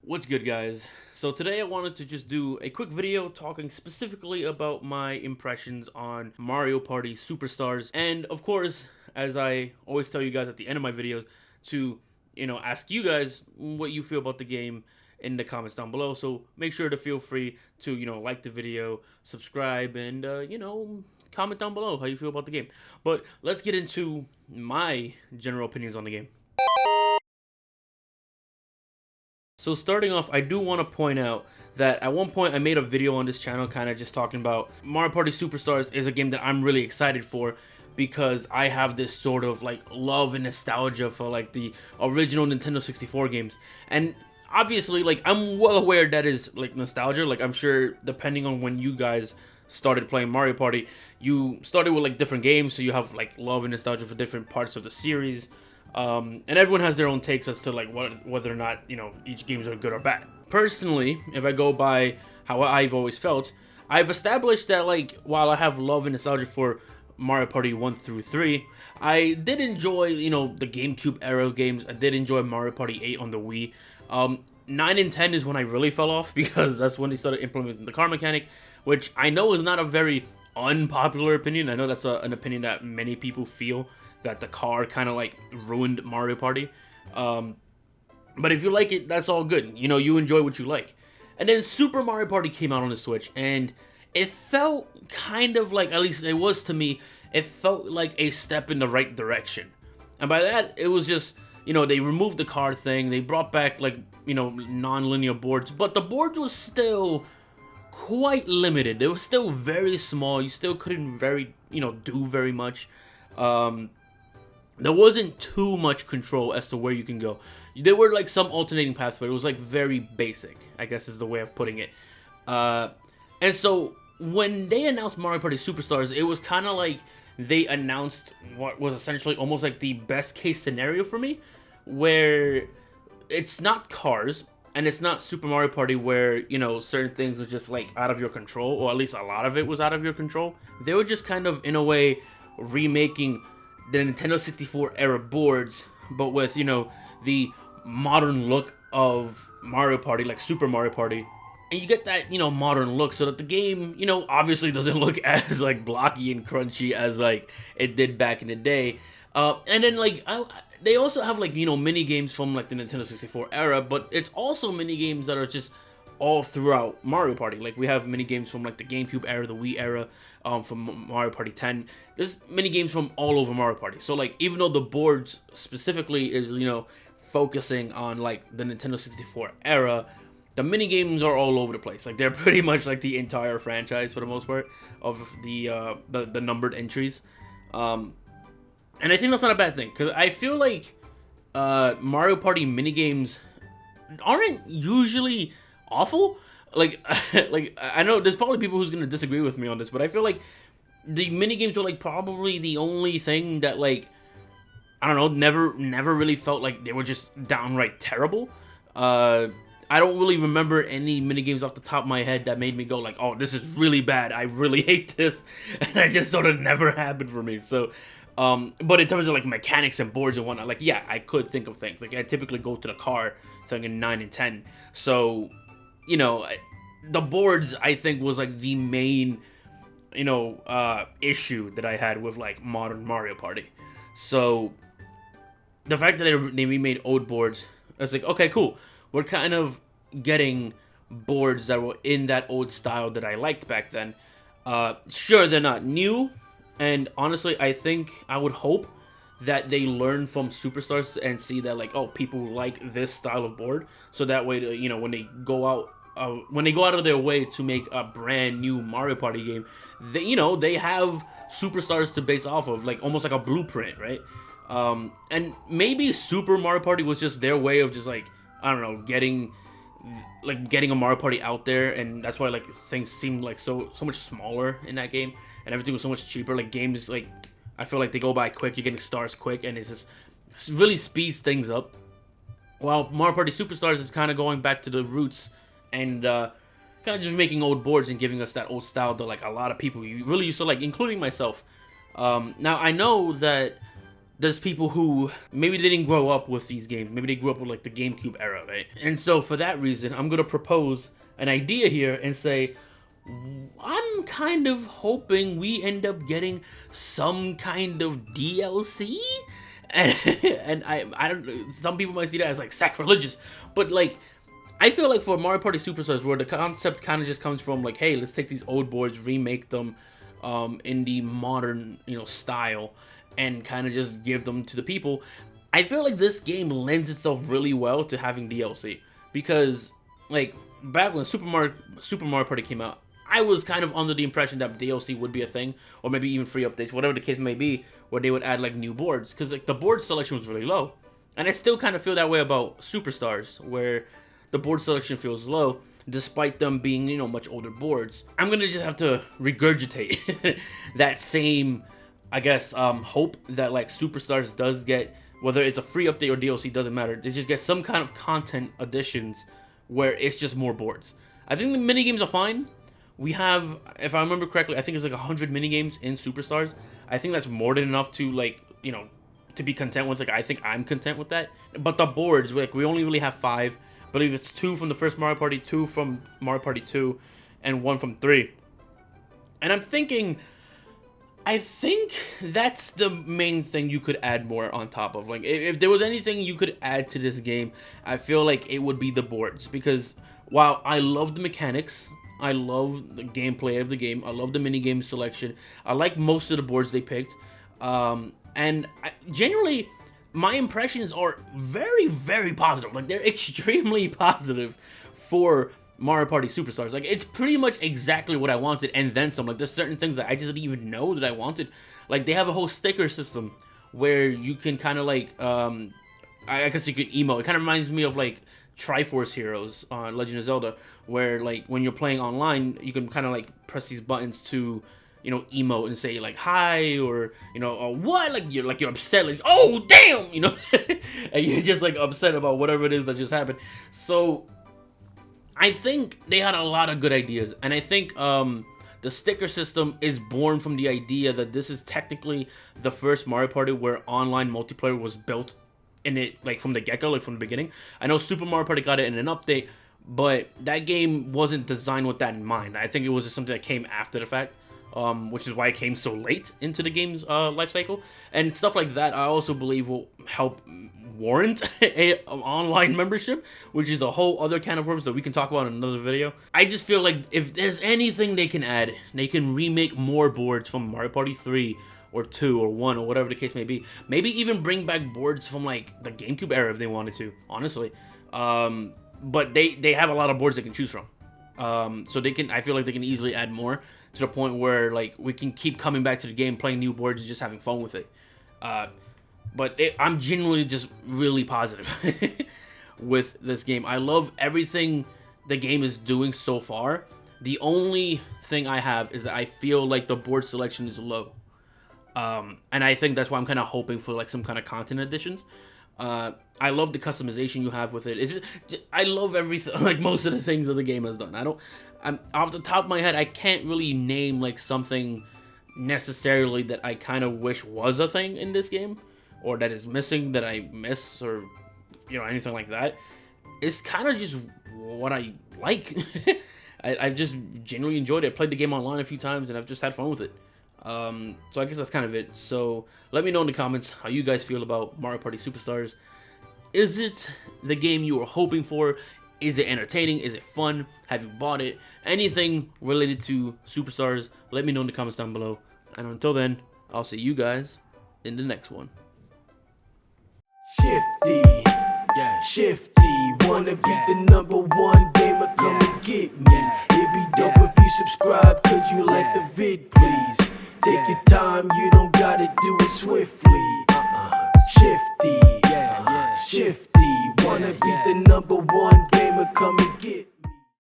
What's good, guys? So today I wanted to just do a quick video talking specifically about my impressions on Mario Party Superstars, and of course, as I always tell you guys at the end of my videos, to ask you guys what you feel about the game in the comments down below. So make sure to feel free to like the video, subscribe, and comment down below how you feel about the game. But let's get into my general opinions on the game. So starting off, I do want to point out that at one point I made a video on this channel kind of just talking about Mario Party Superstars is a game that I'm really excited for because I have this sort of like love and nostalgia for like the original Nintendo 64 games. And obviously, like, I'm well aware that is like nostalgia. Like, I'm sure depending on when you guys started playing Mario Party, you started with like different games, so you have like love and nostalgia for different parts of the series. And everyone has their own takes as to like whether or not each games are good or bad. Personally, if I go by how I've always felt, I've established that like while I have love and nostalgia for Mario Party 1 through 3, I did enjoy the GameCube era games. I did enjoy Mario Party 8 on the Wii. 9 and 10 is when I really fell off because that's when they started implementing the car mechanic, which I know is not a very unpopular opinion. I know that's an opinion that many people feel, that the car kind of like ruined Mario Party. But if you like it, that's all good. You enjoy what you like. And then Super Mario Party came out on the Switch, and it felt kind of like, at least it was to me, it felt like a step in the right direction. And by that, it was just, they removed the car thing, they brought back like, non-linear boards, but the boards was still quite limited. They were still very small. You still couldn't do very much. There wasn't too much control as to where you can go. There were like some alternating paths, but it was like very basic, I guess is the way of putting it. And so when they announced Mario Party Superstars, it was kind of like they announced what was essentially almost like the best case scenario for me, where it's not cars and it's not Super Mario Party where, certain things are just like out of your control, or at least a lot of it was out of your control. They were just kind of, in a way, remaking the Nintendo 64 era boards, but with, the modern look of Mario Party, like Super Mario Party. And you get that, modern look so that the game, obviously doesn't look as, like, blocky and crunchy as, like, it did back in the day. And then, like, they also have, like, mini games from, like, the Nintendo 64 era, but it's also mini games that are just all throughout Mario Party. Like, we have mini games from like the GameCube era, the Wii era, from Mario Party 10. There's mini games from all over Mario Party. So like, even though the boards specifically is focusing on like the Nintendo 64 era, the mini games are all over the place. Like, they're pretty much like the entire franchise for the most part of the numbered entries. And I think that's not a bad thing, because I feel like Mario Party mini games aren't usually awful. Like, like, I know there's probably people who's gonna disagree with me on this, but I feel like the mini games were like probably the only thing that, like, I don't know, never really felt like they were just downright terrible. I don't really remember any mini games off the top of my head that made me go like, oh, this is really bad, I really hate this, and that just sort of never happened for me. So but in terms of like mechanics and boards and whatnot, like, yeah, I could think of things. Like, I typically go to the car thing in 9 and 10. So, the boards, I think, was like the main, issue that I had with like modern Mario Party. So the fact that they remade old boards, I was like, okay, cool. We're kind of getting boards that were in that old style that I liked back then. Sure, they're not new. And honestly, I think, I would hope that they learn from Superstars and see that, like, oh, people like this style of board, so that way, when they go out of their way to make a brand new Mario Party game, they have Superstars to base off of, like, almost like a blueprint, right? And maybe Super Mario Party was just their way of just, like, I don't know, getting a Mario Party out there, and that's why, like, things seemed like so much smaller in that game, and everything was so much cheaper. Like, games, like, I feel like they go by quick, you're getting stars quick, and it's just really speeds things up. While Mario Party Superstars is kind of going back to the roots and kind of just making old boards and giving us that old style that, like, a lot of people really used to like, including myself. Now, I know that there's people who maybe they didn't grow up with these games. Maybe they grew up with like the GameCube era, right? And so for that reason, I'm gonna propose an idea here and say, I'm kind of hoping we end up getting some kind of DLC. And I don't, some people might see that as like sacrilegious, but like, I feel like for Mario Party Superstars, where the concept kind of just comes from like, hey, let's take these old boards, remake them in the modern, style, and kind of just give them to the people. I feel like this game lends itself really well to having DLC, because like back when Super Mario Party came out, I was kind of under the impression that DLC would be a thing, or maybe even free updates, whatever the case may be, where they would add like new boards, because like the board selection was really low. And I still kind of feel that way about Superstars, where the board selection feels low, despite them being, much older boards. I'm gonna just have to regurgitate that same, I guess, hope that like Superstars does get, whether it's a free update or DLC, doesn't matter. They just get some kind of content additions where it's just more boards. I think the mini games are fine. We have, if I remember correctly, I think it's like 100 mini games in Superstars. I think that's more than enough to like, to be content with. Like, I think I'm content with that. But the boards, like, we only really have 5. I believe it's 2 from the first Mario Party, 2 from Mario Party 2, and 1 from 3. And I'm thinking, I think that's the main thing you could add more on top of. Like, if there was anything you could add to this game, I feel like it would be the boards. Because while I love the mechanics, I love the gameplay of the game, I love the minigame selection, I like most of the boards they picked, generally, my impressions are very, very positive. Like, they're extremely positive for Mario Party Superstars. Like, it's pretty much exactly what I wanted, and then some. Like, there's certain things that I just didn't even know that I wanted. Like, they have a whole sticker system where you can kind of like, I guess you could emote. It kind of reminds me of like Triforce Heroes on Legend of Zelda, where like when you're playing online, you can kind of like press these buttons to, emote and say like hi, or or what, like you're upset, like, oh damn, and you're just like upset about whatever it is that just happened. So I think they had a lot of good ideas, and I think the sticker system is born from the idea that this is technically the first Mario Party where online multiplayer was built in it, like from the get-go, like from the beginning. I know Super Mario Party got it in an update, but that game wasn't designed with that in mind. I think it was just something that came after the fact, which is why it came so late into the game's life cycle. And stuff like that, I also believe, will help warrant a online membership, which is a whole other can of worms that we can talk about in another video. I just feel like if there's anything they can add, they can remake more boards from Mario Party 3 or 2 or 1 or whatever the case may be. Maybe even bring back boards from like the GameCube era if they wanted to, honestly. But they have a lot of boards they can choose from. So they can, I feel like they can easily add more to the point where like we can keep coming back to the game, playing new boards, and just having fun with it. But I'm genuinely just really positive with this game. I love everything the game is doing so far. The only thing I have is that I feel like the board selection is low. And I think that's why I'm kind of hoping for like some kind of content additions. I love the customization you have with it. I love everything, like most of the things that the game has done. I'm off the top of my head, I can't really name like something necessarily that I kind of wish was a thing in this game, or that is missing that I miss, or anything like that. It's kind of just what I like. I've just genuinely enjoyed it. I played the game online a few times, and I've just had fun with it. So I guess that's kind of it. So let me know in the comments how you guys feel about Mario Party Superstars. Is it the game you were hoping for? Is it entertaining? Is it fun? Have you bought it? Anything related to Superstars, let me know in the comments down below. And until then, I'll see you guys in the next one. Shifty, yeah, Shifty, wanna be the #1 gamer, come and get me. It'd be dope if you subscribe, could you like the vid, please? Take your time, you don't gotta do it swiftly. Shifty, Shifty.